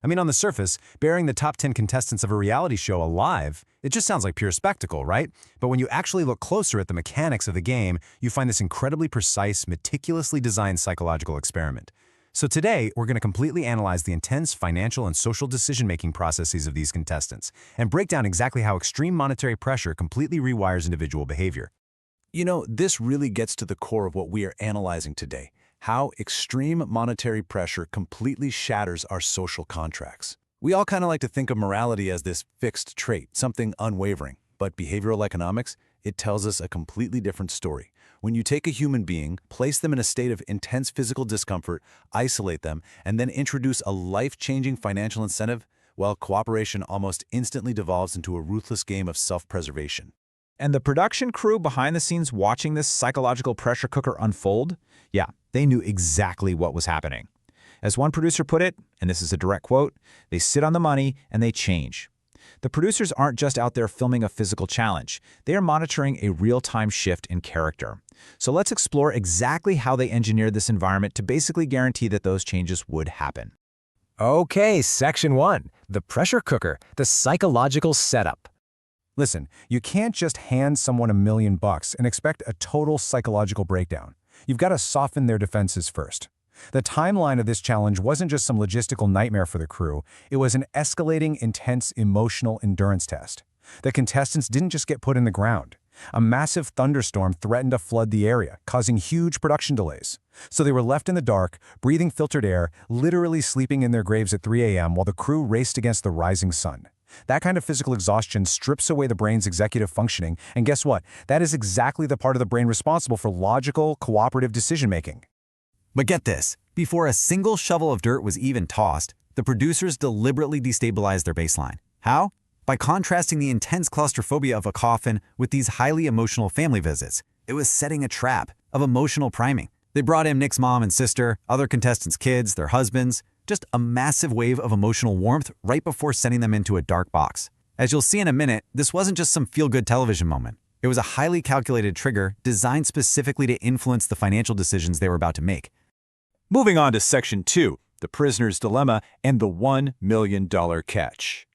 I mean, on the surface, burying the top 10 contestants of a reality show alive, it just sounds like pure spectacle, right? But when you actually look closer at the mechanics of the game, you find this incredibly precise, meticulously designed psychological experiment. So today, we're going to completely analyze the intense financial and social decision-making processes of these contestants and break down exactly how extreme monetary pressure completely rewires individual behavior. You know, this really gets to the core of what we are analyzing today, how extreme monetary pressure completely shatters our social contracts. We all kind of like to think of morality as this fixed trait, something unwavering, but behavioral economics, it tells us a completely different story. When you take a human being, place them in a state of intense physical discomfort, isolate them, and then introduce a life-changing financial incentive, well, cooperation almost instantly devolves into a ruthless game of self-preservation. And the production crew behind the scenes watching this psychological pressure cooker unfold, yeah, they knew exactly what was happening. As one producer put it, and this is a direct quote, they sit on the money and they change. The producers aren't just out there filming a physical challenge. They are monitoring a real-time shift in character. So let's explore exactly how they engineered this environment to basically guarantee that those changes would happen. Okay, Section 1, the pressure cooker, the psychological setup. Listen, you can't just hand someone $1 million and expect a total psychological breakdown. You've got to soften their defenses first. The timeline of this challenge wasn't just some logistical nightmare for the crew, it was an escalating, intense, emotional endurance test. The contestants didn't just get put in the ground. A massive thunderstorm threatened to flood the area, causing huge production delays. So they were left in the dark, breathing filtered air, literally sleeping in their graves at 3 a.m. while the crew raced against the rising sun. That kind of physical exhaustion strips away the brain's executive functioning, and guess what? That is exactly the part of the brain responsible for logical, cooperative decision-making. But get this, before a single shovel of dirt was even tossed, the producers deliberately destabilized their baseline. How? By contrasting the intense claustrophobia of a coffin with these highly emotional family visits. It was setting a trap of emotional priming. They brought in Nick's mom and sister, other contestants' kids, their husbands, just a massive wave of emotional warmth right before sending them into a dark box. As you'll see in a minute, this wasn't just some feel-good television moment. It was a highly calculated trigger designed specifically to influence the financial decisions they were about to make. Moving on to Section 2, the prisoner's dilemma and the $1 million catch.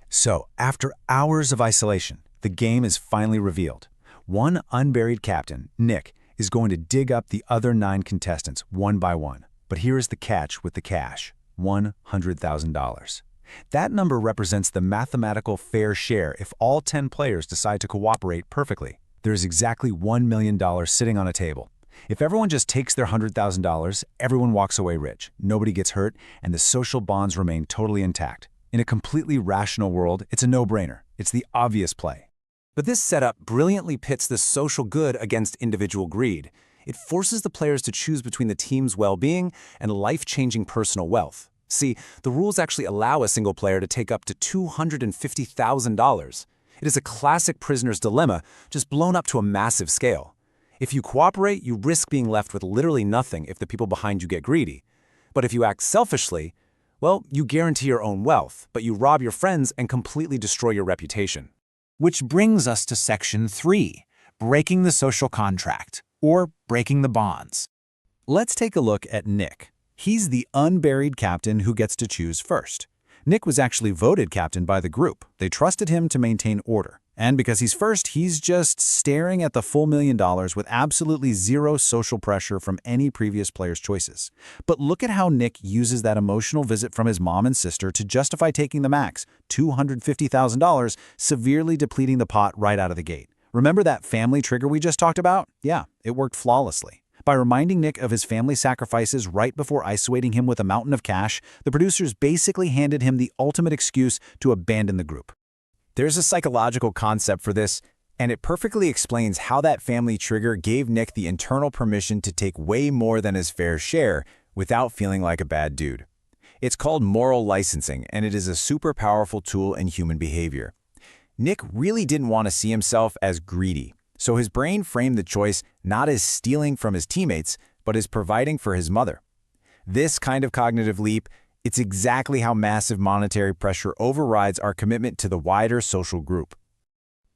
So, after hours of isolation, the game is finally revealed. One unburied captain, Nick, is going to dig up the other 9 contestants one by one. But here is the catch with the cash, $100,000. That number represents the mathematical fair share if all 10 players decide to cooperate perfectly. There is exactly $1 million sitting on a table. If everyone just takes their $100,000, everyone walks away rich, nobody gets hurt, and the social bonds remain totally intact. In a completely rational world, it's a no-brainer. It's the obvious play. But this setup brilliantly pits the social good against individual greed. It forces the players to choose between the team's well-being and life-changing personal wealth. See, the rules actually allow a single player to take up to $250,000. It is a classic prisoner's dilemma, just blown up to a massive scale. If you cooperate, you risk being left with literally nothing if the people behind you get greedy. But if you act selfishly, well, you guarantee your own wealth, but you rob your friends and completely destroy your reputation. Which brings us to Section 3, breaking the social contract, or breaking the bonds. Let's take a look at Nick. He's the unburied captain who gets to choose first. Nick was actually voted captain by the group. They trusted him to maintain order. And because he's first, he's just staring at the full $1 million with absolutely zero social pressure from any previous player's choices. But look at how Nick uses that emotional visit from his mom and sister to justify taking the max, $250,000, severely depleting the pot right out of the gate. Remember that family trigger we just talked about? Yeah, it worked flawlessly. By reminding Nick of his family sacrifices right before isolating him with a mountain of cash, the producers basically handed him the ultimate excuse to abandon the group. There's a psychological concept for this, and it perfectly explains how that family trigger gave Nick the internal permission to take way more than his fair share without feeling like a bad dude. It's called moral licensing, and it is a super powerful tool in human behavior. Nick really didn't want to see himself as greedy, so his brain framed the choice not as stealing from his teammates, but as providing for his mother. This kind of cognitive leap, it's exactly how massive monetary pressure overrides our commitment to the wider social group.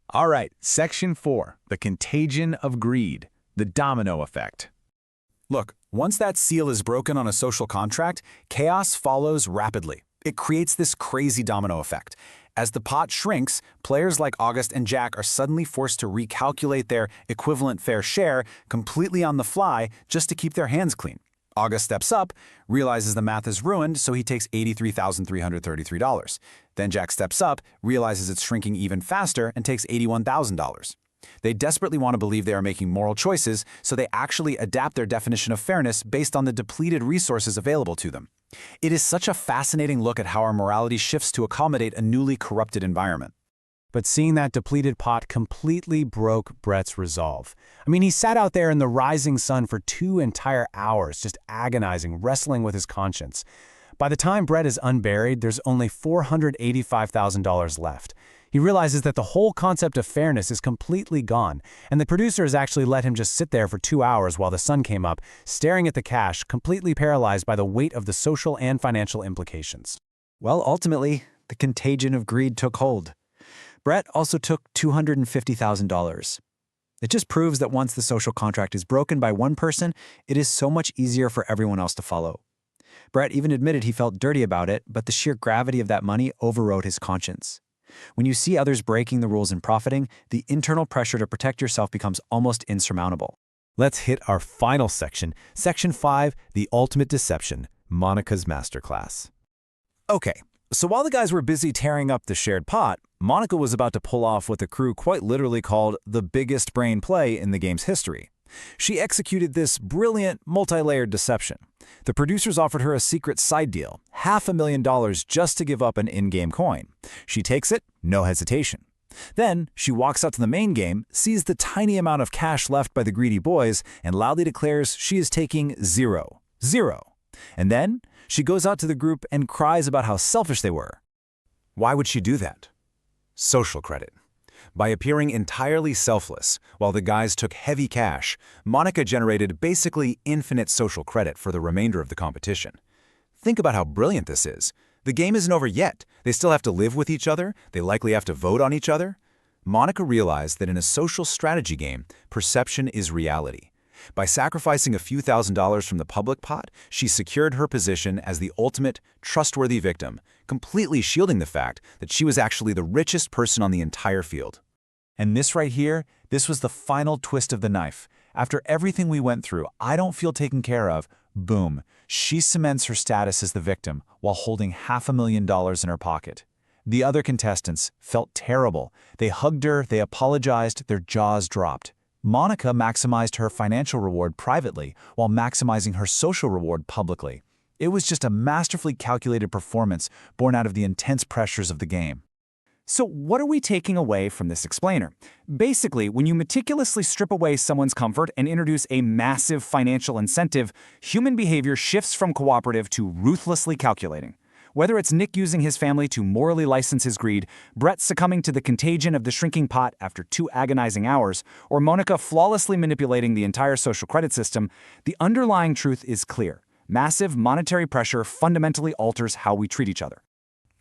All right, Section 4, the contagion of greed, the domino effect. Look, once that seal is broken on a social contract, chaos follows rapidly. It creates this crazy domino effect. As the pot shrinks, players like August and Jack are suddenly forced to recalculate their equivalent fair share completely on the fly just to keep their hands clean. August steps up, realizes the math is ruined, so he takes $83,333. Then Jack steps up, realizes it's shrinking even faster, and takes $81,000. They desperately want to believe they are making moral choices, so they actually adapt their definition of fairness based on the depleted resources available to them. It is such a fascinating look at how our morality shifts to accommodate a newly corrupted environment. But seeing that depleted pot completely broke Brett's resolve. I mean, he sat out there in the rising sun for 2 entire hours, just agonizing, wrestling with his conscience. By the time Brett is unburied, there's only $485,000 left. He realizes that the whole concept of fairness is completely gone, and the producers actually let him just sit there for 2 hours while the sun came up, staring at the cash, completely paralyzed by the weight of the social and financial implications. Well, ultimately, the contagion of greed took hold. Brett also took $250,000. It just proves that once the social contract is broken by one person, it is so much easier for everyone else to follow. Brett even admitted he felt dirty about it, but the sheer gravity of that money overrode his conscience. When you see others breaking the rules and profiting, the internal pressure to protect yourself becomes almost insurmountable. Let's hit our final section, Section 5, The Ultimate Deception, Monica's Masterclass. Okay, so while the guys were busy tearing up the shared pot, Monica was about to pull off what the crew quite literally called the biggest brain play in the game's history. She executed this brilliant, multi-layered deception. The producers offered her a secret side deal, $500,000 just to give up an in-game coin. She takes it, no hesitation. Then, she walks out to the main game, sees the tiny amount of cash left by the greedy boys, and loudly declares she is taking zero. And then, she goes out to the group and cries about how selfish they were. Why would she do that? Social credit. By appearing entirely selfless, while the guys took heavy cash, Monica generated basically infinite social credit for the remainder of the competition. Think about how brilliant this is. The game isn't over yet. They still have to live with each other. They likely have to vote on each other. Monica realized that in a social strategy game, perception is reality. By sacrificing a few $1,000s from the public pot, she secured her position as the ultimate, trustworthy victim, completely shielding the fact that she was actually the richest person on the entire field. And this right here, this was the final twist of the knife. After everything we went through, I don't feel taken care of, boom, she cements her status as the victim while holding $500,000 in her pocket. The other contestants felt terrible. They hugged her, they apologized, their jaws dropped. Monica maximized her financial reward privately while maximizing her social reward publicly. It was just a masterfully calculated performance born out of the intense pressures of the game. So what are we taking away from this explainer? Basically, when you meticulously strip away someone's comfort and introduce a massive financial incentive, human behavior shifts from cooperative to ruthlessly calculating. Whether it's Nick using his family to morally license his greed, Brett succumbing to the contagion of the shrinking pot after 2 agonizing hours, or Monica flawlessly manipulating the entire social credit system, the underlying truth is clear. Massive monetary pressure fundamentally alters how we treat each other.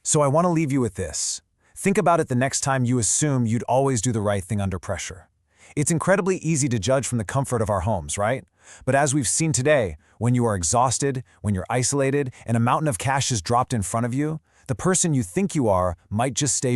So I want to leave you with this. Think about it the next time you assume you'd always do the right thing under pressure. It's incredibly easy to judge from the comfort of our homes, right? But as we've seen today, when you are exhausted, when you're isolated, and a mountain of cash is dropped in front of you, the person you think you are might just stay